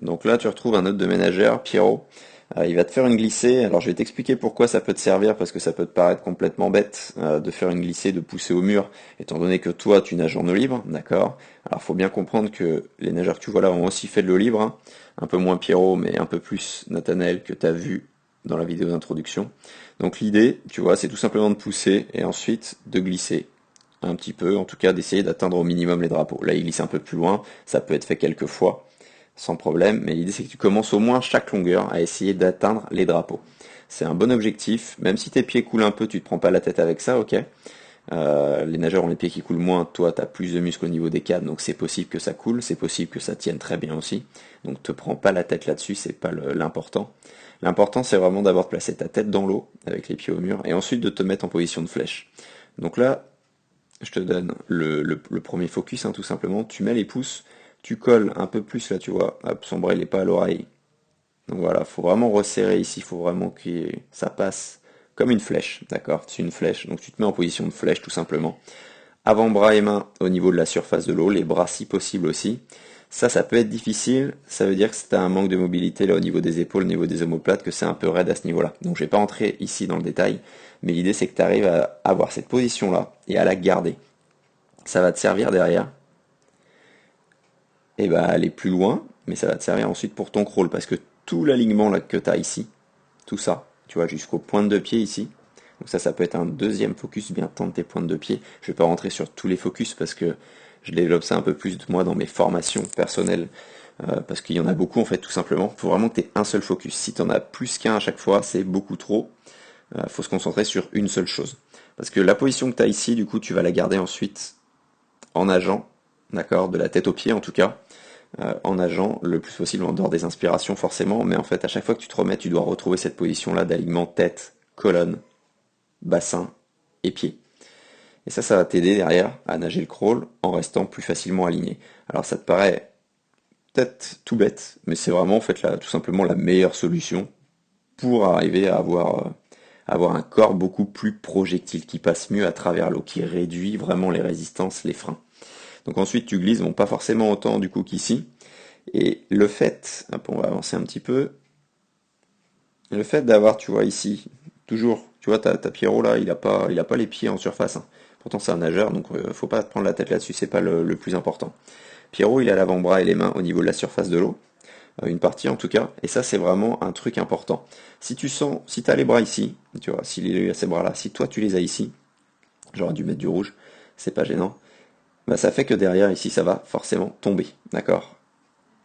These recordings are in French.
Donc là, tu retrouves un autre de ménagère, Pierrot. Il va te faire une glissée. Alors je vais t'expliquer pourquoi ça peut te servir, parce que ça peut te paraître complètement bête de faire une glissée, de pousser au mur, étant donné que toi, tu nages en eau libre, d'accord? Alors faut bien comprendre que les nageurs que tu vois là ont aussi fait de l'eau libre, hein. Un peu moins Pierrot, mais un peu plus Nathanaël que tu as vu dans la vidéo d'introduction. Donc l'idée, tu vois, c'est tout simplement de pousser et ensuite de glisser un petit peu, en tout cas d'essayer d'atteindre au minimum les drapeaux. Là, il glisse un peu plus loin, ça peut être fait quelques fois sans problème, mais l'idée c'est que tu commences au moins chaque longueur à essayer d'atteindre les drapeaux. C'est un bon objectif, même si tes pieds coulent un peu, tu te prends pas la tête avec ça, ok. Les nageurs ont les pieds qui coulent moins, toi tu as plus de muscles au niveau des cannes, donc c'est possible que ça coule, c'est possible que ça tienne très bien aussi. Donc te prends pas la tête là-dessus, c'est pas l'important. L'important c'est vraiment d'abord de placer ta tête dans l'eau avec les pieds au mur et ensuite de te mettre en position de flèche. Donc là, je te donne le premier focus, hein, tout simplement. Tu mets les pouces, tu colles un peu plus là, tu vois. Hop, son bras il est pas à l'oreille. Donc voilà, faut vraiment resserrer ici, faut vraiment que ça passe comme une flèche, d'accord? C'est une flèche, donc tu te mets en position de flèche tout simplement. Avant-bras et mains au niveau de la surface de l'eau, les bras si possible aussi. Ça peut être difficile, ça veut dire que c'est un manque de mobilité là au niveau des épaules, au niveau des omoplates, que c'est un peu raide à ce niveau-là. Donc je vais pas entrer ici dans le détail, mais l'idée c'est que tu arrives à avoir cette position-là et à la garder. Ça va te servir derrière, et bah aller plus loin, mais ça va te servir ensuite pour ton crawl, parce que tout l'alignement là que tu as ici, tout ça, tu vois, jusqu'aux pointes de pied ici, donc ça peut être un deuxième focus, bien tendre tes pointes de pied. Je vais pas rentrer sur tous les focus parce que je développe ça un peu plus de moi dans mes formations personnelles, parce qu'il y en a beaucoup en fait tout simplement. Il faut vraiment que tu aies un seul focus. Si tu en as plus qu'un à chaque fois, c'est beaucoup trop. Faut se concentrer sur une seule chose. Parce que la position que tu as ici, du coup, tu vas la garder ensuite en nageant, d'accord, de la tête aux pieds en tout cas, en nageant le plus possible en dehors des inspirations forcément, mais en fait à chaque fois que tu te remets, tu dois retrouver cette position-là d'alignement tête, colonne, bassin et pied. Et ça va t'aider derrière à nager le crawl en restant plus facilement aligné. Alors ça te paraît peut-être tout bête, mais c'est vraiment en fait tout simplement la meilleure solution pour arriver à avoir un corps beaucoup plus projectile, qui passe mieux à travers l'eau, qui réduit vraiment les résistances, les freins. Donc ensuite tu glisses, bon pas forcément autant du coup qu'ici, et le fait, hop, on va avancer un petit peu, le fait d'avoir, tu vois ici, toujours, tu vois ta Pierrot là, il a pas les pieds en surface, hein. Pourtant c'est un nageur, donc faut pas te prendre la tête là-dessus, c'est pas le plus important. Pierrot il a l'avant-bras et les mains au niveau de la surface de l'eau, une partie en tout cas, et ça c'est vraiment un truc important. Si tu sens, si tu as les bras ici, tu vois, s'il a ces bras là, si toi tu les as ici, j'aurais dû mettre du rouge, c'est pas gênant, bah ça fait que derrière ici ça va forcément tomber, d'accord?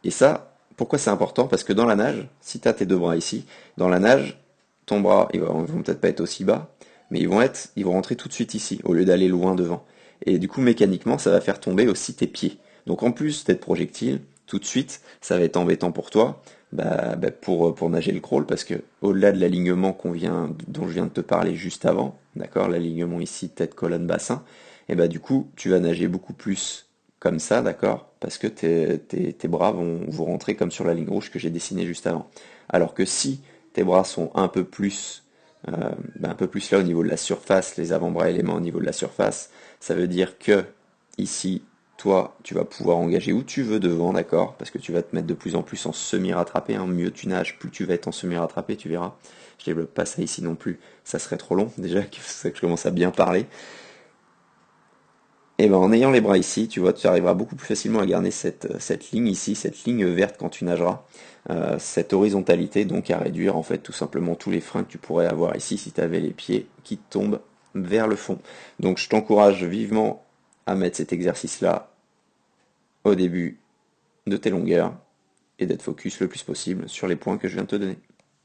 Et ça, pourquoi c'est important? Parce que dans la nage, si tu as tes deux bras ici, dans la nage, ton bras, ils vont peut-être pas être aussi bas, mais ils vont rentrer tout de suite ici, au lieu d'aller loin devant. Et du coup, mécaniquement, ça va faire tomber aussi tes pieds. Donc en plus d'être projectile, tout de suite, ça va être embêtant pour toi, pour nager le crawl, parce que au-delà de l'alignement dont je viens de te parler juste avant, d'accord, l'alignement ici, tête, colonne, bassin, et bah du coup, tu vas nager beaucoup plus comme ça, d'accord, parce que tes bras vont rentrer comme sur la ligne rouge que j'ai dessinée juste avant. Alors que si tes bras sont un peu plus là au niveau de la surface, les avant-bras et les mains au niveau de la surface, ça veut dire que ici, toi, tu vas pouvoir engager où tu veux devant, d'accord, parce que tu vas te mettre de plus en plus en semi-rattrapé, hein. Mieux tu nages, plus tu vas être en semi-rattrapé, tu verras. Je développe pas ça ici non plus, ça serait trop long déjà, c'est que je commence à bien parler. Et ben en ayant les bras ici, tu vois, tu arriveras beaucoup plus facilement à garder cette ligne ici, cette ligne verte quand tu nageras, cette horizontalité, donc à réduire en fait tout simplement tous les freins que tu pourrais avoir ici si tu avais les pieds qui tombent vers le fond. Donc je t'encourage vivement à mettre cet exercice-là au début de tes longueurs et d'être focus le plus possible sur les points que je viens de te donner.